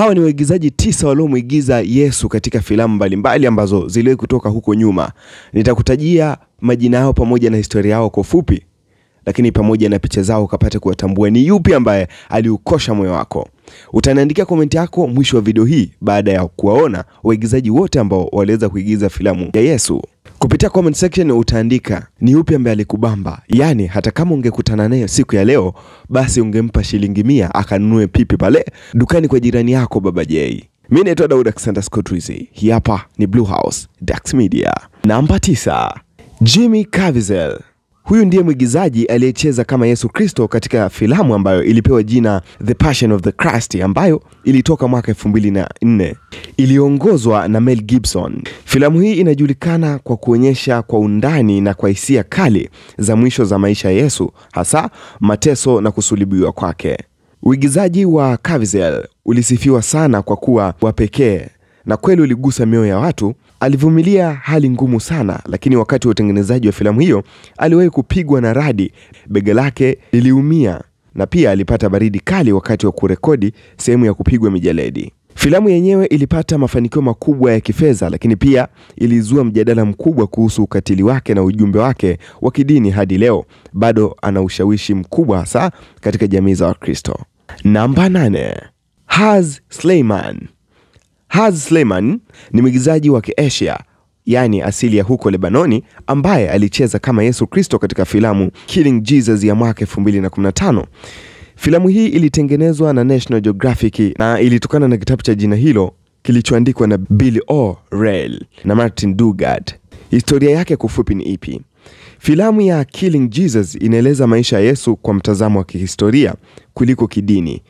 Hawa ni waigizaji 9 waliomuigiza Yesu katika filamu mbalimbali ambazo ziliwahi kutoka huko nyuma. Nitakutajia majina yao pamoja na historia yao kwa ufupi, lakini pamoja na picha zao ukapata kuwatambua ni yupi ambaye aliukosha moyo wako. Utaniandikia komenti yako mwisho wa video hii baada ya kuwaona waigizaji wote ambao waliweza kuigiza filamu ya Yesu. Kupitia comment section utaandika ni yupi ambaye alikubamba. Yaani hata kama ungekutana naye siku ya leo, basi ungempa shilingi 100 akanunue pipi pale dukani kwa jirani yako Baba J. Mimi naitwa Daud Alexander Scott Rizzi. Hii hapa ni Blue House Dax Media. Namba 9, Jimmy Caviezel. Huyu ndiye mwigizaji aliyecheza kama Yesu Kristo katika filamu ambayo ilipewa jina The Passion of the Christ ambayo ilitoka mwaka 2004. Iliongozwa na Mel Gibson. Filamu hii inajulikana kwa kuonyesha kwa undani na kwa hisia kali za mwisho za maisha ya Yesu, hasa mateso na kusulubiwa kwake. Uigizaji wa Caviezel ulisifiwa sana kwa kuwa wa pekee na kweli uligusa mioyo ya watu. Alivumilia hali ngumu sana, lakini wakati wa utengenezaji wa filamu hiyo aliwahi kupigwa na radi, bega lake liliumia na pia alipata baridi kali wakati wa kurekodi sehemu ya kupigwa mijeledi. Filamu yenyewe ilipata mafanikio makubwa ya kifedha, lakini pia ilizua mjadala mkubwa kuhusu ukatili wake na ujumbe wake wa kidini. Hadi leo bado ana ushawishi mkubwa hasa katika jamii za Wakristo. Namba 8, Haz Sleiman. Haz Sleiman ni mwigizaji wa Kiasia, yani asili ya huko Lebanoni, ambaye alicheza kama Yesu Kristo katika filamu Killing Jesus ya mwaka 2015. Filamu hii ilitengenezwa na National Geographic na ilitokana na kitabu cha jina hilo kilichoandikwa na Billy O'Reilly na Martin Dugard. Historia yake kwa ufupi ni ipi? Filamu ya Killing Jesus inaeleza maisha ya Yesu kwa mtazamo wa kihistoria kuliko kidini.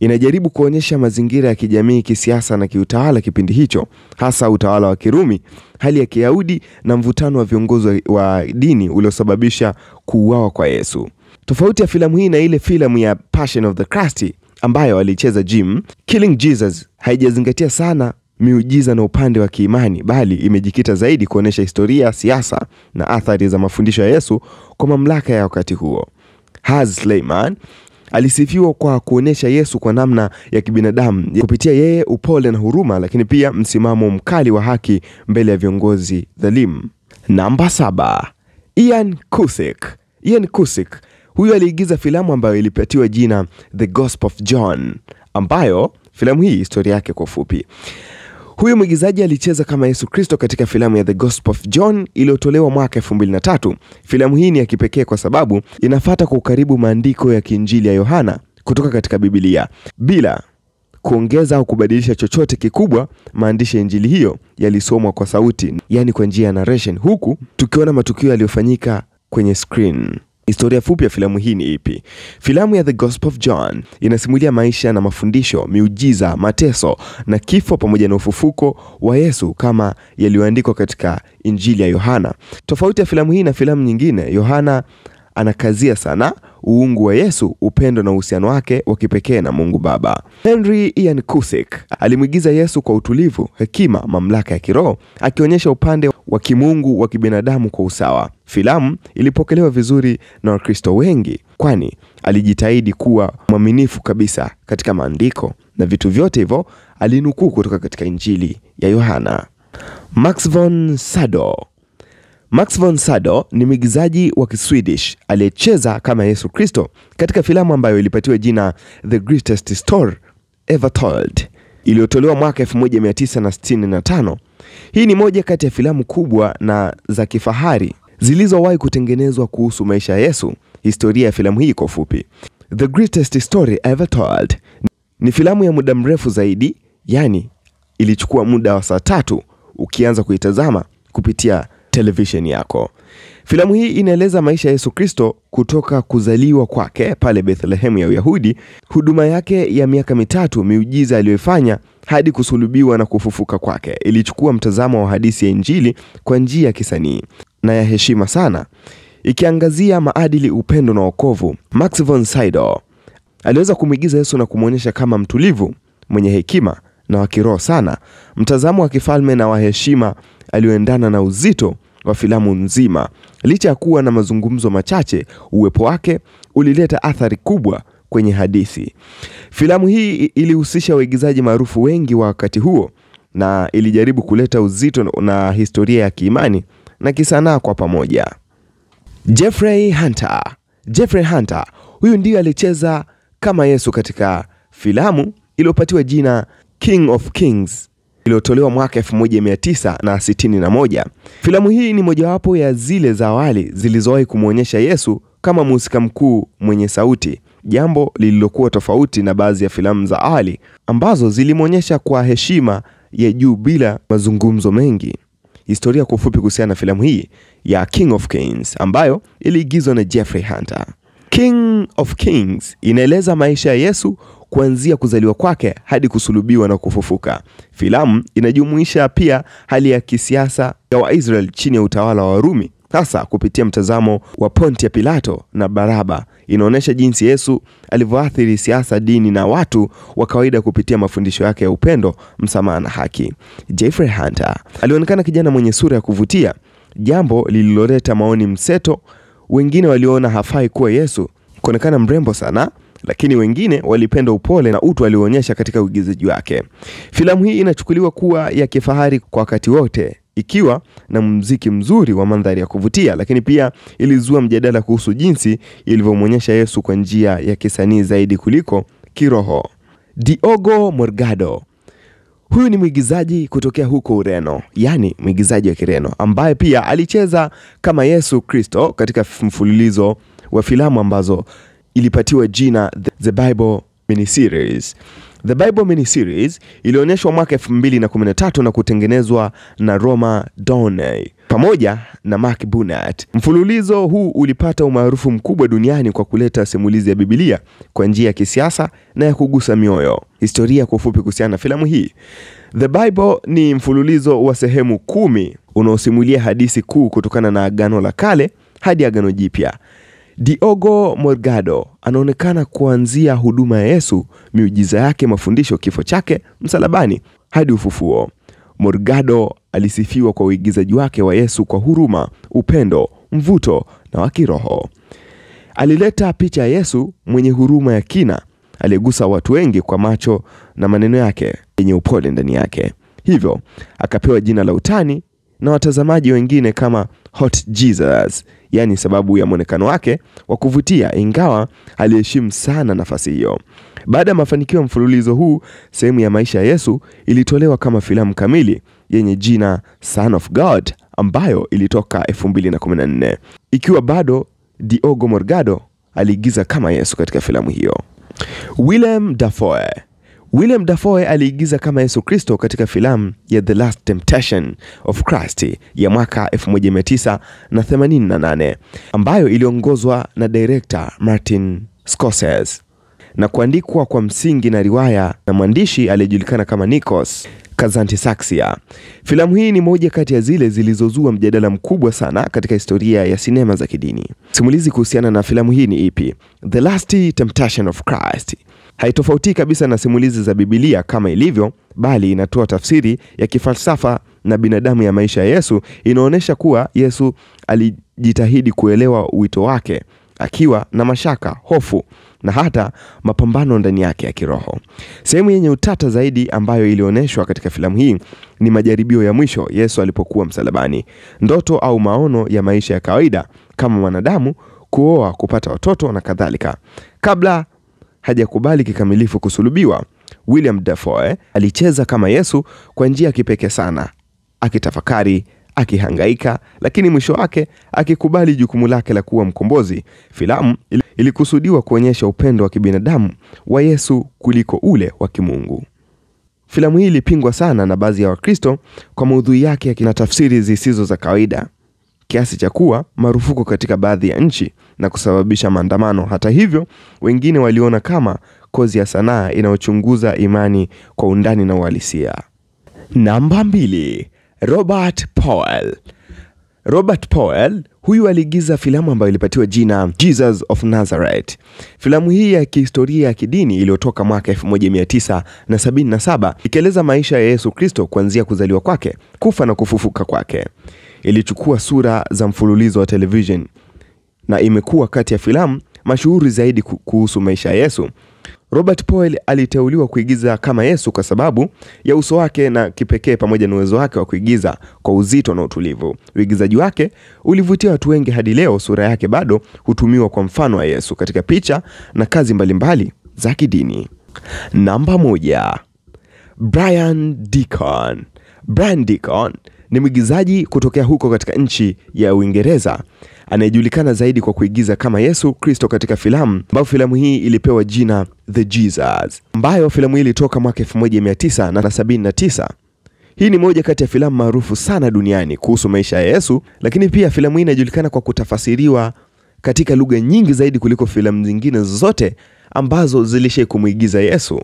Inajaribu kuonyesha mazingira ya kijamii, kisiasa na kiutawala kipindi hicho, hasa utawala wa Kirumi, hali ya Kiyahudi na mvutano wa viongozi wa dini uliosababisha kuuawa kwa Yesu. Tofauti ya filamu hii na ile filamu ya Passion of the Christ ambayo alicheza Jim, Killing Jesus haijazingatia sana miujiza na upande wa kiimani, bali imejikita zaidi kuonyesha historia, siasa na athari za mafundisho ya Yesu kwa mamlaka ya wakati huo. Haz Sleiman alisifiwa kwa kuonyesha Yesu kwa namna ya kibinadamu kupitia yeye upole na huruma, lakini pia msimamo mkali wa haki mbele ya viongozi dhalimu. Namba 7, Ian Cusick. Ian Cusick huyu aliigiza filamu ambayo ilipatiwa jina The Gospel of John, ambayo filamu hii historia yake kwa ufupi. Huyu mwigizaji alicheza kama Yesu Kristo katika filamu ya The Gospel of John iliyotolewa mwaka 2003. Filamu hii ni ya kipekee kwa sababu inafuata kwa ukaribu maandiko ya Kiinjili ya Yohana kutoka katika Biblia bila kuongeza au kubadilisha chochote kikubwa. Maandishi ya Injili hiyo yalisomwa kwa sauti, yani kwa njia ya narration, huku tukiona matukio yaliyofanyika kwenye screen. Historia fupi ya filamu hii ni ipi? Filamu ya The Gospel of John inasimulia maisha na mafundisho, miujiza, mateso na kifo pamoja na ufufuko wa Yesu kama yaliyoandikwa katika Injili ya Yohana. Tofauti ya filamu hii na filamu nyingine, Yohana anakazia sana uungu wa Yesu, upendo na uhusiano wake wa kipekee na Mungu Baba. Henry Ian Cusick alimuigiza Yesu kwa utulivu, hekima, mamlaka ya kiroho, akionyesha upande wa kimungu wa kibinadamu kwa usawa. Filamu ilipokelewa vizuri na Wakristo wengi kwani alijitahidi kuwa mwaminifu kabisa katika maandiko na vitu vyote hivyo alinukuu kutoka katika Injili ya Yohana. Max von Sydow. Max von Sydow ni mwigizaji wa Kiswedish aliyecheza kama Yesu Kristo katika filamu ambayo ilipatiwa jina The Greatest Story Ever Told iliyotolewa mwaka 1965. Hii ni moja kati ya filamu kubwa na za kifahari zilizowahi kutengenezwa kuhusu maisha ya Yesu. Historia ya filamu hii kwa ufupi. The Greatest Story Ever Told ni filamu ya muda mrefu zaidi, yani ilichukua muda wa saa 3 ukianza kuitazama kupitia television yako. Filamu hii inaeleza maisha ya Yesu Kristo kutoka kuzaliwa kwake pale Bethlehem ya Uyahudi, huduma yake ya miaka 3, miujiza aliyofanya hadi kusulubiwa na kufufuka kwake. Ilichukua mtazamo wa hadithi ya Injili kwa njia ya kisanii na ya heshima sana, ikiangazia maadili, upendo na wokovu. Max von Sydow aliweza kumuigiza Yesu na kumuonyesha kama mtulivu, mwenye hekima na wa kiroho sana, mtazamo wa kifalme na wa heshima alioendana na uzito wa filamu nzima. Licha ya kuwa na mazungumzo machache, uwepo wake ulileta athari kubwa kwenye hadithi. Filamu hii ilihusisha waigizaji maarufu wengi wa wakati huo na ilijaribu kuleta uzito na historia ya kiimani na kisanaa kwa pamoja. Jeffrey Hunter, huyu ndiye alicheza kama Yesu katika filamu iliyopatiwa jina King of Kings iliyotolewa mwaka 1961. Filamu hii ni mojawapo ya zile za awali zilizowahi kumuonyesha Yesu kama mhusika mkuu mwenye sauti, jambo lililokuwa tofauti na baadhi ya filamu za awali ambazo zilimuonyesha kwa heshima ya juu bila mazungumzo mengi. Historia kwa ufupi kuhusiana na filamu hii ya King of Kings ambayo iliigizwa na Jeffrey Hunter. King of Kings inaeleza maisha ya Yesu kuanzia kuzaliwa kwake hadi kusulubiwa na kufufuka. Filamu inajumuisha pia hali ya kisiasa ya Waisraeli chini ya utawala wa Warumi, hasa kupitia mtazamo wa Pontia Pilato na Baraba. Inaonyesha jinsi Yesu alivyoathiri siasa, dini na watu wa kawaida kupitia mafundisho yake ya upendo, msamaha na haki. Jeffrey Hunter alionekana kijana mwenye sura ya kuvutia, jambo lililoleta maoni mseto. Wengine waliona hafai kuwa Yesu kuonekana mrembo sana, lakini wengine walipenda upole na utu alioonyesha katika uigizaji wake. Filamu hii inachukuliwa kuwa ya kifahari kwa wakati wote, ikiwa na muziki mzuri wa mandhari ya kuvutia, lakini pia ilizua mjadala kuhusu jinsi ilivyomuonyesha Yesu kwa njia ya kisanii zaidi kuliko kiroho. Diogo Morgado, huyu ni mwigizaji kutokea huko Ureno, yani mwigizaji wa Kireno ambaye pia alicheza kama Yesu Kristo katika mfululizo wa filamu ambazo ilipatiwa jina The Bible Miniseries. The Bible Miniseries ilionyeshwa mwaka 2013 na kutengenezwa na Roma Downey pamoja na Mark Burnett. Mfululizo huu ulipata umaarufu mkubwa duniani kwa kuleta simulizi ya Biblia kwa njia ya kisiasa na ya kugusa mioyo. Historia kwa ufupi kuhusiana na filamu hii. The Bible ni mfululizo wa sehemu 10 unaosimulia hadithi kuu kutokana na Agano la Kale hadi Agano Jipya. Diogo Morgado anaonekana kuanzia huduma ya Yesu, miujiza yake, mafundisho, kifo chake msalabani hadi ufufuo. Morgado alisifiwa kwa uigizaji wake wa Yesu kwa huruma, upendo, mvuto na wa kiroho. Alileta picha ya Yesu mwenye huruma ya kina, aliyegusa watu wengi kwa macho na maneno yake yenye upole ndani yake. Hivyo akapewa jina la utani na watazamaji wengine kama Hot Jesus, yani sababu ya muonekano wake wa kuvutia, ingawa aliheshimu sana nafasi hiyo. Baada ya mafanikio ya mfululizo huu, sehemu ya maisha ya Yesu ilitolewa kama filamu kamili yenye jina Son of God ambayo ilitoka 2014. Ikiwa bado Diogo Morgado aliigiza kama Yesu katika filamu hiyo. Willem Dafoe aliigiza kama Yesu Kristo katika filamu ya The Last Temptation of Christ ya mwaka 1988 ambayo iliongozwa na director Martin Scorsese na kuandikwa kwa msingi na riwaya na mwandishi aliyejulikana kama Nikos Kazantzakis. Filamu hii ni moja kati ya zile zilizozua mjadala mkubwa sana katika historia ya sinema za kidini. Simulizi kuhusiana na filamu hii ni ipi? The Last Temptation of Christ haitofauti kabisa na simulizi za Biblia kama ilivyo, bali inatoa tafsiri ya kifalsafa na binadamu ya maisha ya Yesu. Inaonyesha kuwa Yesu alijitahidi kuelewa wito wake, akiwa na mashaka, hofu na hata mapambano ndani yake ya kiroho. Sehemu yenye utata zaidi ambayo ilionyeshwa katika filamu hii ni majaribio ya mwisho Yesu alipokuwa msalabani, ndoto au maono ya maisha ya kawaida kama mwanadamu, kuoa, kupata watoto na kadhalika. Kabla hajakubali kikamilifu kusulubiwa, Willem Dafoe alicheza kama Yesu kwa njia ya kipekee sana, akitafakari, akihangaika, lakini mwisho wake akikubali jukumu lake la kuwa mkombozi. Filamu ilikusudiwa kuonyesha upendo wa kibinadamu wa Yesu kuliko ule wa kimungu. Filamu hii ilipingwa sana na baadhi ya Wakristo kwa maudhui yake na tafsiri zisizo za kawaida, kiasi cha kuwa marufuku katika baadhi ya nchi na kusababisha maandamano. Hata hivyo, wengine waliona kama kozi ya sanaa inayochunguza imani kwa undani na uhalisia. Namba 2, Robert Powell. Huyu aliigiza filamu ambayo ilipatiwa jina Jesus of Nazareth. Filamu hii ya kihistoria ya kidini iliyotoka mwaka 1977 ikieleza maisha ya Yesu Kristo kuanzia kuzaliwa kwake, kufa na kufufuka kwake. Ilichukua sura za mfululizo wa television na imekuwa kati ya filamu mashuhuri zaidi kuhusu maisha ya Yesu. Robert Powell aliteuliwa kuigiza kama Yesu kwa sababu ya uso wake na kipekee pamoja na uwezo wake wa kuigiza kwa uzito na utulivu. Uigizaji wake ulivutia watu wengi hadi leo. Sura yake bado hutumiwa kwa mfano wa Yesu katika picha na kazi mbalimbali za kidini. Namba 1, Brian Deacon. Brian Deacon ni mwigizaji kutokea huko katika nchi ya Uingereza anayejulikana zaidi kwa kuigiza kama Yesu Kristo katika filamu ambayo filamu hii ilipewa jina The Jesus, ambayo filamu hii ilitoka mwaka 1979. Hii ni moja kati ya filamu maarufu sana duniani kuhusu maisha ya Yesu, lakini pia filamu hii inajulikana kwa kutafasiriwa katika lugha nyingi zaidi kuliko filamu zingine zote ambazo zilishawahi kumuigiza Yesu.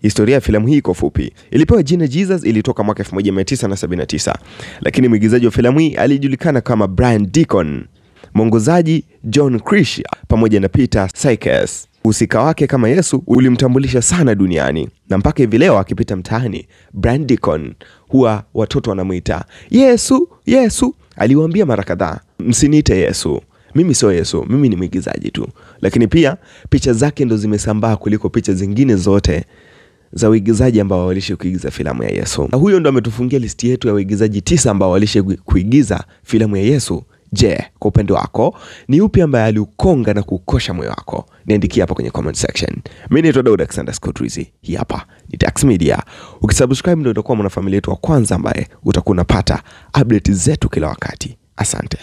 Historia ya filamu hii kwa fupi. Ilipewa jina Jesus, ilitoka mwaka 1979. Lakini mwigizaji wa filamu hii alijulikana kama Brian Deacon. Mwongozaji John Krish pamoja na Peter Sykes. Usika wake kama Yesu ulimtambulisha sana duniani. Na mpaka hivi leo akipita mtaani, Brian Deacon huwa watoto wanamuita Yesu, Yesu. Aliwaambia mara kadhaa, msiniite Yesu. Mimi sio Yesu, mimi ni mwigizaji tu. Lakini pia picha zake ndo zimesambaa kuliko picha zingine zote za waigizaji ambao walishe kuigiza filamu ya Yesu. Na huyo ndo ametufungia listi yetu ya waigizaji 9 ambao walishe kuigiza filamu ya Yesu. Je, kwa upande wako ni upi ambaye aliukonga na kukosha moyo wako? Niandikia hapa kwenye comment section. Mimi ni Daud Alexander Scott Rizzi. Hii hapa ni Dax Media. Ukisubscribe ndio utakuwa mwanafamilia yetu wa kwanza ambaye utakuwa unapata update zetu kila wakati. Asante.